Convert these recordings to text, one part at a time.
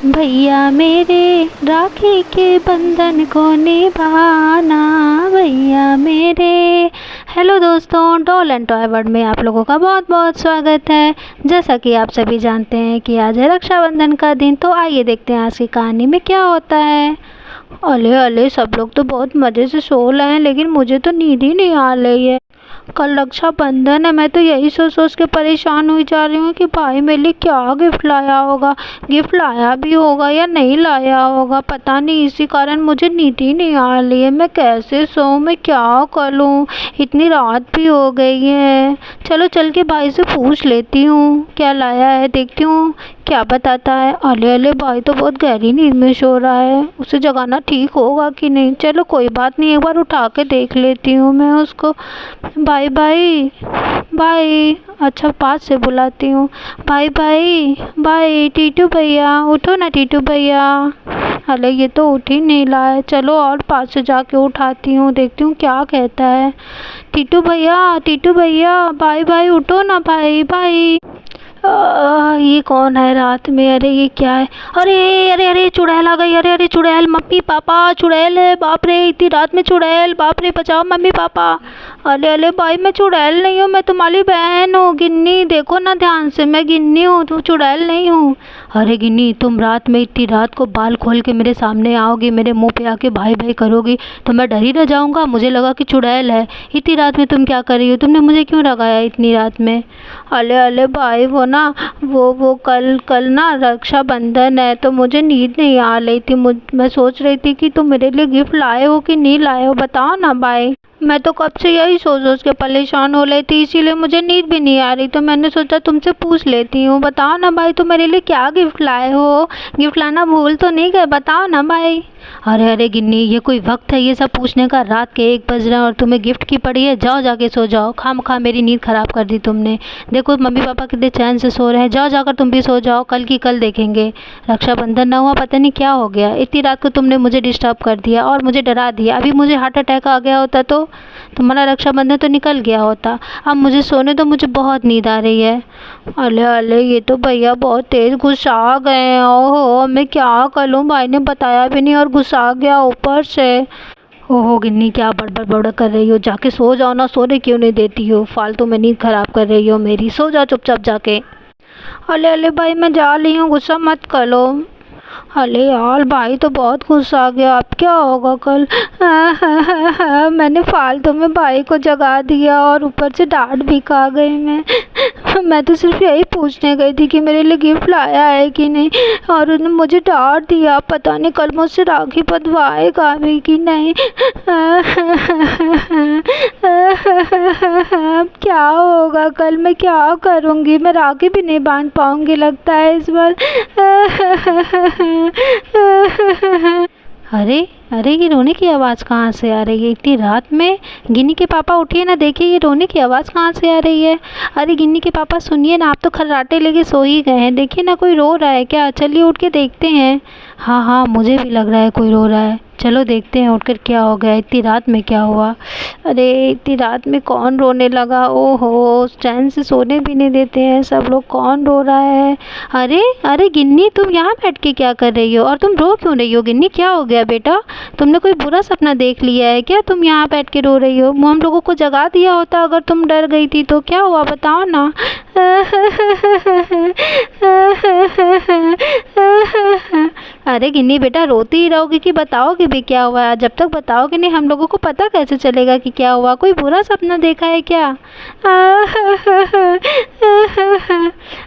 भैया मेरे राखी के बंधन को निभाना, भैया मेरे। हेलो दोस्तों, डॉल एंड टॉय वर्ल्ड में आप लोगों का बहुत बहुत स्वागत है। जैसा कि आप सभी जानते हैं कि आज है रक्षाबंधन का दिन, तो आइए देखते हैं आज की कहानी में क्या होता है। अले अले, सब लोग तो बहुत मज़े से सो रहे हैं, लेकिन मुझे तो नींद ही नहीं आ रही है। कल रक्षाबंधन है, मैं तो यही सोच सोच के परेशान हुई जा रही हूँ कि भाई मेरे लिए क्या गिफ्ट लाया होगा। गिफ्ट लाया भी होगा या नहीं लाया होगा पता नहीं, इसी कारण मुझे नींद ही नहीं आ रही है। मैं कैसे सोऊं, मैं क्या करूं, इतनी रात भी हो गई है। चलो चल के भाई से पूछ लेती हूँ क्या लाया है, देखती हूँ क्या बताता है। अले अले, भाई तो बहुत गहरी नींद में सो रहा है, उसे जगाना ठीक होगा कि नहीं। चलो कोई बात नहीं, एक बार उठा के देख लेती हूँ मैं उसको। भाई भाई भाई, अच्छा पास से बुलाती हूँ। भाई भाई भाई, टीटू भैया उठो ना, टीटू भैया। अरे ये तो उठ ही नहीं रहा है। चलो और पास से जाके उठाती हूँ, देखती हूँ क्या कहता है। टीटू भैया, टीटू भैया, भाई भाई उठो ना, भाई भाई। ये कौन है रात में? अरे ये क्या है? अरे अरे अरे, चुड़ैल आ गई। अरे अरे चुड़ैल, मम्मी पापा, चुड़ैल है। बाप रे, इतनी रात में चुड़ैल, बाप रे, बचाओ मम्मी पापा। अरे अरे भाई, मैं चुड़ैल नहीं हूँ, मैं तुम्हारी बहन हूँ गिन्नी। देखो ना ध्यान से, मैं गिन्नी हूँ, तुम चुड़ैल नहीं हूँ। अरे गिन्नी, तुम रात में इतनी रात को बाल खोल के मेरे सामने आओगी, मेरे मुंह पे आके भाई भाई करोगी तो मैं डर ही रह जाऊँगा। मुझे लगा कि चुड़ैल है। इतनी रात में तुम क्या कर रही हो? तुमने मुझे क्यों लगाया इतनी रात में? अले अले भाई, वो ना वो कल ना रक्षाबंधन है, तो मुझे नींद नहीं आ रही थी। मैं सोच रही थी कि तुम मेरे लिए गिफ्ट लाए हो कि नहीं लाए हो, बताओ ना भाई। मैं तो कब से यही सोच सोच के परेशान हो रही थी, इसीलिए मुझे नींद भी नहीं आ रही, तो मैंने सोचा तुमसे पूछ लेती हूँ। बताओ ना भाई, तुम मेरे लिए क्या गिफ्ट लाए हो? गिफ्ट लाना भूल तो नहीं गए? बताओ ना भाई। अरे अरे गिन्नी, ये कोई वक्त है ये सब पूछने का? रात के 1 बज रहे हैं और तुम्हें गिफ्ट की पड़ी है। जाओ जाके सो जाओ, खामखा मेरी नींद खराब कर दी तुमने। देखो मम्मी पापा कितने चैन से सो रहे हैं, जाओ जाकर तुम भी सो जाओ, कल की कल देखेंगे। रक्षाबंधन ना हुआ, पता नहीं क्या हो गया। इतनी रात को तुमने मुझे डिस्टर्ब कर दिया और मुझे डरा दिया। अभी मुझे हार्ट अटैक आ गया होता तो तुम्हारा रक्षाबंधन तो निकल गया होता। अब मुझे सोने दो, मुझे बहुत नींद आ रही है। अले अले, ये तो भैया बहुत तेज गुस्सा गए हैं। ओहो, मैं क्या करूं, भाई ने बताया भी नहीं और गुस्सा गया ऊपर से। ओहो गिन्नी, क्या बड़बड़ बड़बड़ कर रही हो? जाके सो जाओ ना, सोने क्यों नहीं देती हो? फालतू में नींद खराब कर रही हो मेरी। सो जाओ चुपचाप जाके। अले अले भाई, मैं जा रही हूँ, गुस्सा मत करो। अरे यार, भाई तो बहुत गुस्सा आ गया। अब क्या होगा कल? मैंने फालतू में भाई को जगा दिया और ऊपर से डांट भी खा गई मैं तो सिर्फ यही पूछने गई थी कि मेरे लिए गिफ्ट लाया है कि नहीं, और उन्होंने मुझे डांट दिया। पता नहीं कल मुझसे राखी बंधवाएगा भी कि नहीं। अब क्या होगा कल? मैं क्या करूँगी? मैं राखी भी नहीं बांध पाऊँगी लगता है इस बार। अरे अरे, ये रोने की आवाज़ कहाँ से आ रही है इतनी रात में? गिन्नी के पापा उठिए ना, देखिए ये रोने की आवाज़ कहाँ से आ रही है। अरे गिन्नी के पापा सुनिए ना, आप तो खर्राटे लेके सो ही गए हैं। देखिए ना, कोई रो रहा है क्या? चलिए उठ के देखते हैं। हाँ हाँ, मुझे भी लग रहा है कोई रो रहा है। चलो देखते हैं उठकर क्या हो गया, इतनी रात में क्या हुआ। अरे इतनी रात में कौन रोने लगा? ओहो, चैन से सोने भी नहीं देते हैं सब लोग। कौन रो रहा है? अरे अरे गिन्नी, तुम यहाँ बैठ के क्या कर रही हो? और तुम रो क्यों रही हो गिन्नी? क्या हो गया बेटा? तुमने कोई बुरा सपना देख लिया है क्या? तुम यहाँ बैठ के रो रही हो? हम लोगों को जगा दिया होता अगर तुम डर गई थी तो। क्या हुआ बताओ ना। अरे गिन्नी बेटा, रोती ही रहोगी कि बताओगे भी क्या हुआ? जब तक बताओगे नहीं, हम लोगों को पता कैसे चलेगा कि क्या हुआ? कोई बुरा सपना देखा है क्या?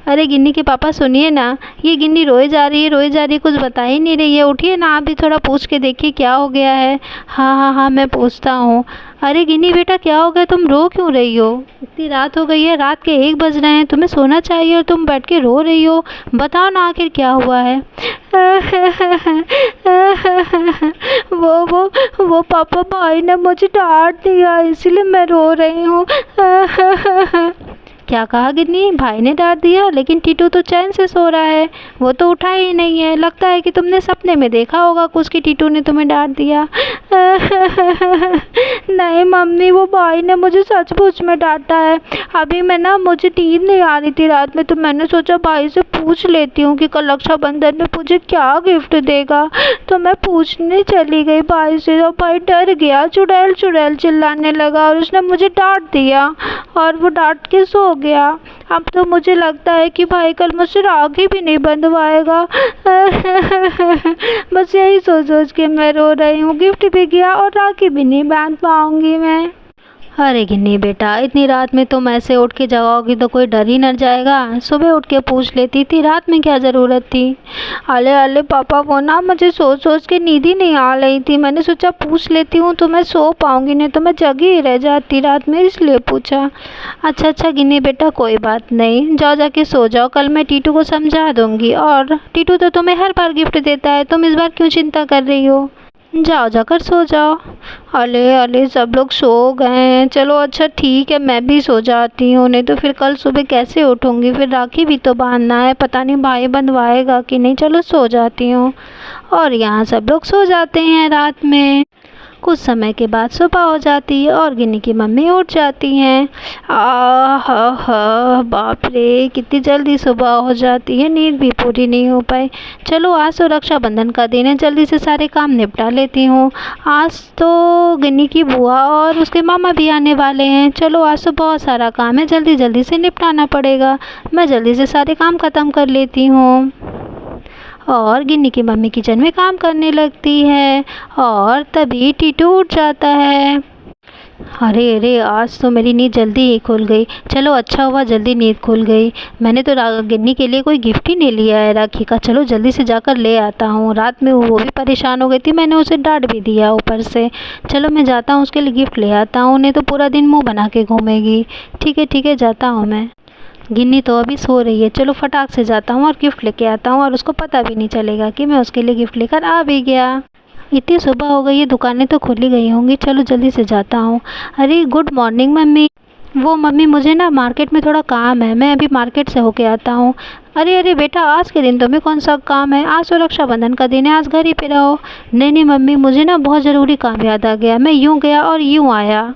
अरे गिन्नी के पापा सुनिए ना, ये गिन्नी रोए जा रही है, कुछ बता ही नहीं रही है। उठिए ना, आप भी थोड़ा पूछ के देखिए क्या हो गया है। हाँ हाँ हाँ, मैं पूछता हूँ। अरे गिन्नी बेटा, क्या हो गया? तुम रो क्यों रही हो? इतनी रात हो गई है, रात के 1 बज रहे हैं, तुम्हें सोना चाहिए और तुम बैठ के रो रही हो। बताओ ना आखिर क्या हुआ है। वो पापा, भाई ने मुझे डांट दिया, इसलिए मैं रो रही हूँ। क्या कहा गिन्नी? भाई ने डांट दिया? लेकिन टीटू तो चैन से सो रहा है, वो तो उठा ही नहीं है। लगता है कि तुमने सपने में देखा होगा कुछ कि टीटू ने तुम्हें डांट दिया। नहीं मम्मी, वो भाई ने मुझे सचमुच में डांटा है। अभी मैं ना, मुझे नींद नहीं आ रही थी रात में, तो मैंने सोचा भाई से पूछ लेती हूँ कि कल रक्षाबंधन में मुझे क्या गिफ्ट देगा। तो मैं पूछने चली गई भाई से, और भाई डर गया, चुड़ैल चुड़ैल चिल्लाने लगा और उसने मुझे डांट दिया और वो डांट के सो गया। अब तो मुझे लगता है कि भाई कल मुझसे राखी भी नहीं बंधवाएगा। बस यही सोच सोच के मैं रो रही हूँ। गिफ्ट भी गया और राखी भी नहीं बांध पाऊंगी मैं। अरे गिन्नी बेटा, इतनी रात में तुम ऐसे उठ के जगाओगी तो कोई डर ही न जाएगा। सुबह उठ के पूछ लेती थी, रात में क्या ज़रूरत थी। अले अले पापा, वो ना मुझे सोच सोच के नींद ही नहीं आ रही थी। मैंने सोचा पूछ लेती हूँ तो मैं सो पाऊंगी, नहीं तो मैं जगी ही रह जाती रात में, इसलिए पूछा। अच्छा गिन्नी बेटा, कोई बात नहीं, जाओ जाके सो जाओ। कल मैं टीटू को समझा दूंगी। और टीटू तो तुम्हें हर बार गिफ्ट देता है, तुम इस बार क्यों चिंता कर रही हो? जाओ जाकर सो जाओ। अले अले, सब लोग सो गए हैं। चलो अच्छा ठीक है, मैं भी सो जाती हूँ, नहीं तो फिर कल सुबह कैसे उठूँगी। फिर राखी भी तो बांधना है, पता नहीं भाई बंधवाएगा कि नहीं। चलो सो जाती हूँ। और यहाँ सब लोग सो जाते हैं रात में। कुछ समय के बाद सुबह हो जाती है और गिन्नी की मम्मी उठ जाती हैं। बाप रे, कितनी जल्दी सुबह हो जाती है, नींद भी पूरी नहीं हो पाई। चलो आज तो रक्षाबंधन का दिन है, जल्दी से सारे काम निपटा लेती हूँ। आज तो गिन्नी की बुआ और उसके मामा भी आने वाले हैं। चलो आज तो बहुत सारा काम है, जल्दी जल्दी से निपटाना पड़ेगा। मैं जल्दी से सारे काम ख़त्म कर लेती हूँ। और गिन्नी की मम्मी किचन में काम करने लगती है और तभी टीटू उठ जाता है। अरे अरे, आज तो मेरी नींद जल्दी ही खुल गई। चलो अच्छा हुआ जल्दी नींद खुल गई। मैंने तो गिन्नी के लिए कोई गिफ्ट ही नहीं लिया है राखी का। चलो जल्दी से जाकर ले आता हूँ। रात में वो भी परेशान हो गई थी, मैंने उसे डांट भी दिया ऊपर से। चलो मैं जाता हूँ, उसके लिए गिफ्ट ले आता हूँ, नहीं तो पूरा दिन मुँह बना के घूमेगी। ठीक है जाता हूँ मैं। गिन्नी तो अभी सो रही है, चलो फटाक से जाता हूँ और गिफ्ट लेके आता हूँ और उसको पता भी नहीं चलेगा कि मैं उसके लिए गिफ्ट लेकर आ भी गया। इतनी सुबह हो गई है, दुकानें तो खुली गई होंगी। चलो जल्दी से जाता हूँ। अरे गुड मॉर्निंग मम्मी। वो मम्मी, मुझे ना मार्केट में थोड़ा काम है, मैं अभी मार्केट से होके आता हूँ। अरे बेटा, आज के दिन तुम्हें कौन सा काम है? आज तो रक्षाबंधन का दिन है, आज घर ही पे रहो। नहीं मम्मी, मुझे ना बहुत ज़रूरी काम याद आ गया, मैं यूँ गया और यूँ आया।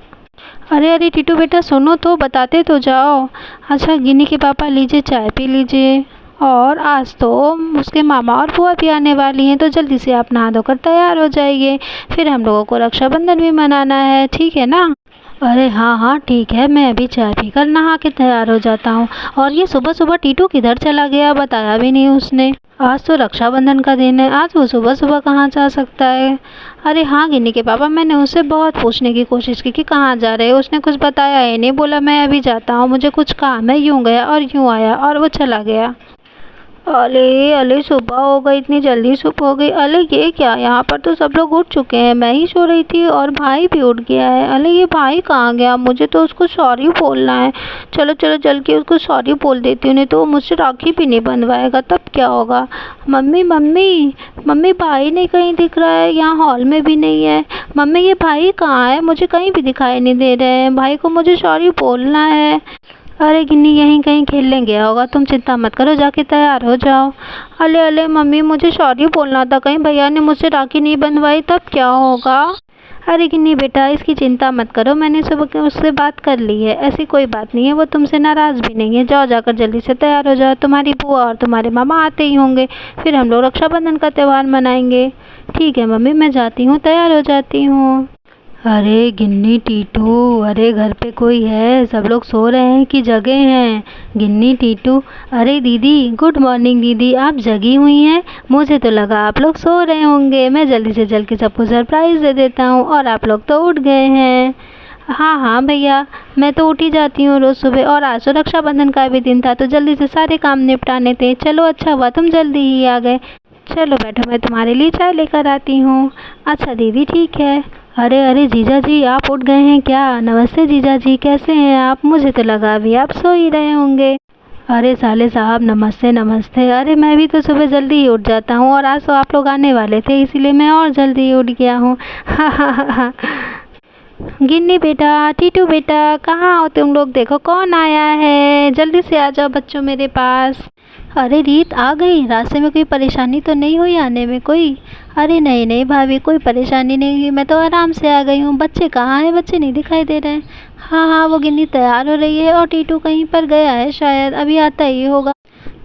अरे टीटू बेटा, सुनो तो, बताते तो जाओ। अच्छा गिन्नी के पापा, लीजिए चाय पी लीजिए। और आज तो उसके मामा और बुआ भी आने वाली हैं, तो जल्दी से आप नहा धोकर तैयार हो जाइए, फिर हम लोगों को रक्षाबंधन भी मनाना है, ठीक है ना? अरे हाँ ठीक है, मैं अभी चाय पीकर नहा के तैयार हो जाता हूँ। और ये सुबह सुबह टीटू किधर चला गया, बताया भी नहीं उसने। आज तो रक्षाबंधन का दिन है, आज वो सुबह सुबह कहाँ जा सकता है? अरे हाँ गिन्नी के पापा, मैंने उससे बहुत पूछने की कोशिश की कि कहाँ जा रहे हैं, उसने कुछ बताया ही नहीं। बोला मैं अभी जाता हूँ, मुझे कुछ काम है, यूँ गया और यूँ आया और वो चला गया। अले सुबह हो गई, इतनी जल्दी सुबह हो गई। अले ये क्या, यहाँ पर तो सब लोग उठ चुके हैं, मैं ही सो रही थी और भाई भी उठ गया है। अले ये भाई कहाँ गया? मुझे तो उसको सॉरी बोलना है। चलो चल के उसको सॉरी बोल देती हूँ, नहीं तो वो मुझसे राखी भी नहीं बंधवाएगा, तब क्या होगा। मम्मी भाई नहीं कहीं दिख रहा है, यहाँ हॉल में भी नहीं है। मम्मी ये भाई कहाँ है? मुझे कहीं भी दिखाई नहीं दे रहे हैं, भाई को मुझे सॉरी बोलना है। अरे गिन्नी यहीं कहीं खेलने गया होगा, तुम चिंता मत करो, जाके तैयार हो जाओ। अले मम्मी, मुझे सॉरी बोलना था, कहीं भैया ने मुझसे राखी नहीं बंधवाई तब क्या होगा। अरे गिन्नी बेटा, इसकी चिंता मत करो, मैंने सुबह उससे बात कर ली है, ऐसी कोई बात नहीं है, वो तुमसे नाराज़ भी नहीं है। जाओ जाकर जल्दी से तैयार हो जाओ, तुम्हारी बुआ और तुम्हारे मामा आते ही होंगे, फिर हम लोग रक्षाबंधन का त्यौहार मनाएंगे। ठीक है मम्मी, मैं जाती हूँ, तैयार हो जाती हूँ। अरे गिन्नी टीटू, अरे घर पे कोई है? सब लोग सो रहे हैं कि जगे हैं? गिन्नी टीटू, अरे दीदी, गुड मॉर्निंग दीदी, आप जगी हुई हैं? मुझे तो लगा आप लोग सो रहे होंगे, मैं जल्दी से जल्द के सबको सरप्राइज़ दे देता हूँ और आप लोग तो उठ गए हैं। हाँ भैया, मैं तो उठ ही जाती हूँ रोज़ सुबह, और आज तो रक्षाबंधन का भी दिन था, तो जल्दी से सारे काम निपटाने थे। चलो अच्छा हुआ तुम जल्दी ही आ गए। चलो बैठो, मैं तुम्हारे लिए चाय लेकर आती हूँ। अच्छा दीदी ठीक है। अरे जीजा जी, आप उठ गए हैं क्या? नमस्ते जीजा जी, कैसे हैं आप? मुझे तो लगा अभी आप सो ही रहे होंगे। अरे साले साहब, नमस्ते। अरे मैं भी तो सुबह जल्दी ही उठ जाता हूँ, और आज तो आप लोग आने वाले थे, इसीलिए मैं और जल्दी उठ गया हूँ। गिन्नी बेटा, टीटू बेटा, कहाँ हो तुम लोग? देखो कौन आया है, जल्दी से आ जाओ बच्चों मेरे पास। अरे रीत आ गई, रास्ते में कोई परेशानी तो नहीं हुई आने में कोई? अरे नहीं नहीं भाभी, कोई परेशानी नहीं हुई, मैं तो आराम से आ गई हूँ। बच्चे कहाँ हैं? बच्चे नहीं दिखाई दे रहे हैं। हाँ हाँ, वो गिन्नी तैयार हो रही है और टीटू कहीं पर गया है, शायद अभी आता ही होगा।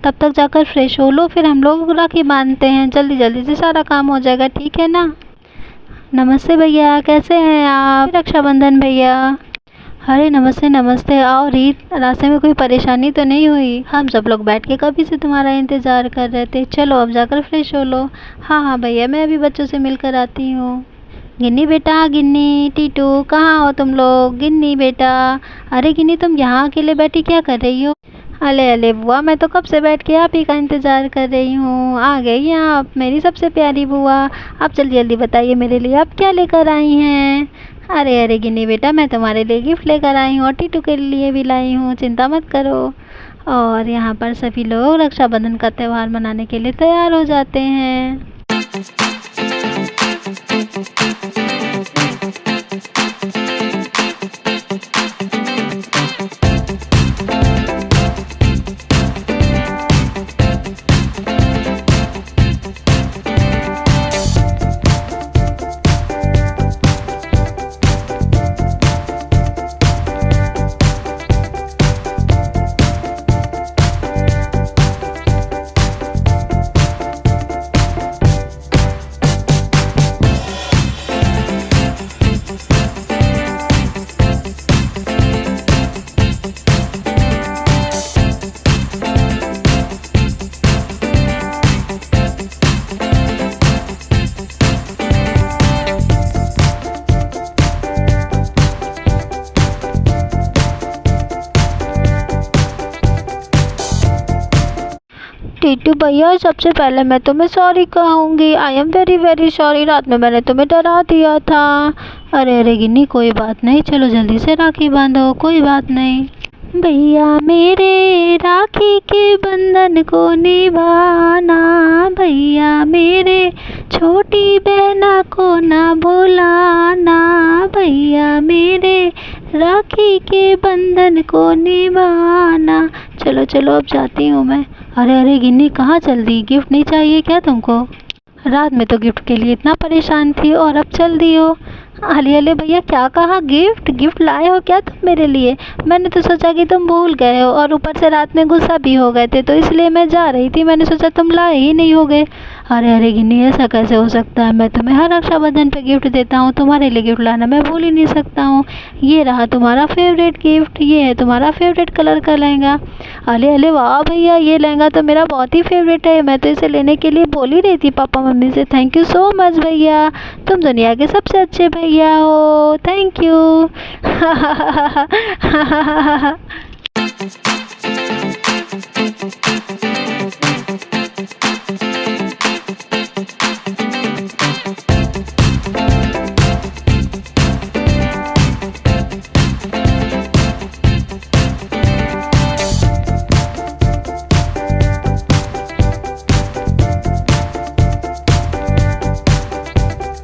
तब तक जाकर फ्रेश हो लो, फिर हम लोग राखी बांधते हैं, जल्दी जल्दी से सारा काम हो जाएगा, ठीक है ना? नमस्ते भैया, कैसे हैं आप? रक्षाबंधन भैया। अरे नमस्ते नमस्ते, आओ रीत, रास्ते में कोई परेशानी तो नहीं हुई? हम सब लोग बैठ के कभी से तुम्हारा इंतज़ार कर रहे थे। चलो अब जाकर फ्रेश हो लो। हाँ हाँ भैया, मैं अभी बच्चों से मिलकर आती हूँ। गिन्नी बेटा, गिन्नी, टीटू, कहाँ हो तुम लोग? गिन्नी बेटा, अरे गिन्नी तुम यहाँ अकेले बैठी क्या कर रही हो? अले अले बुआ, मैं तो कब से बैठ के आप ही का इंतज़ार कर रही हूँ। आ गई आप मेरी सबसे प्यारी बुआ। आप जल्दी जल्दी बताइए मेरे लिए आप क्या लेकर आई हैं? अरे अरे गिन्नी बेटा, मैं तुम्हारे लिए गिफ्ट लेकर आई हूँ और टीटू के लिए भी लाई हूँ, चिंता मत करो। और यहाँ पर सभी लोग रक्षाबंधन का त्यौहार मनाने के लिए तैयार हो जाते हैं। टीटू भैया, सबसे पहले मैं तुम्हें सॉरी कहूँगी। I am very very sorry, रात में मैंने तुम्हें डरा दिया था। अरे अरे गिन्नी, कोई बात नहीं, चलो जल्दी से राखी बांधो, कोई बात नहीं। भैया मेरे राखी के बंधन को निभाना, भैया मेरे छोटी बहना को ना भुलाना, भैया मेरे राखी के बंधन को निभाना। चलो चलो अब जाती हूँ मैं। अरे अरे गिन्नी, कहाँ चल दी? गिफ्ट नहीं चाहिए क्या तुमको? रात में तो गिफ्ट के लिए इतना परेशान थी और अब चल दी हो। अले अले भैया, क्या कहा? गिफ्ट? गिफ्ट लाए हो क्या तुम मेरे लिए? मैंने तो सोचा कि तुम भूल गए हो और ऊपर से रात में गुस्सा भी हो गए थे, तो इसलिए मैं जा रही थी, मैंने सोचा तुम लाए ही नहीं होगे। अरे अरे गिन्नी, ऐसा कैसे हो सकता है? मैं तुम्हें हर रक्षाबंधन पे गिफ्ट देता हूँ, तुम्हारे लिए गिफ्ट लाना मैं भूल ही नहीं सकता हूँ। ये रहा तुम्हारा फेवरेट गिफ्ट, ये है तुम्हारा फेवरेट कलर का लहंगा। अले अले वाह भैया, ये लहंगा तो मेरा बहुत ही फेवरेट है, मैं तो इसे लेने के लिए बोल ही रही थी पापा मम्मी से। थैंक यू सो मच भैया, तुम दुनिया के सबसे अच्छे भैया हो, थैंक यू।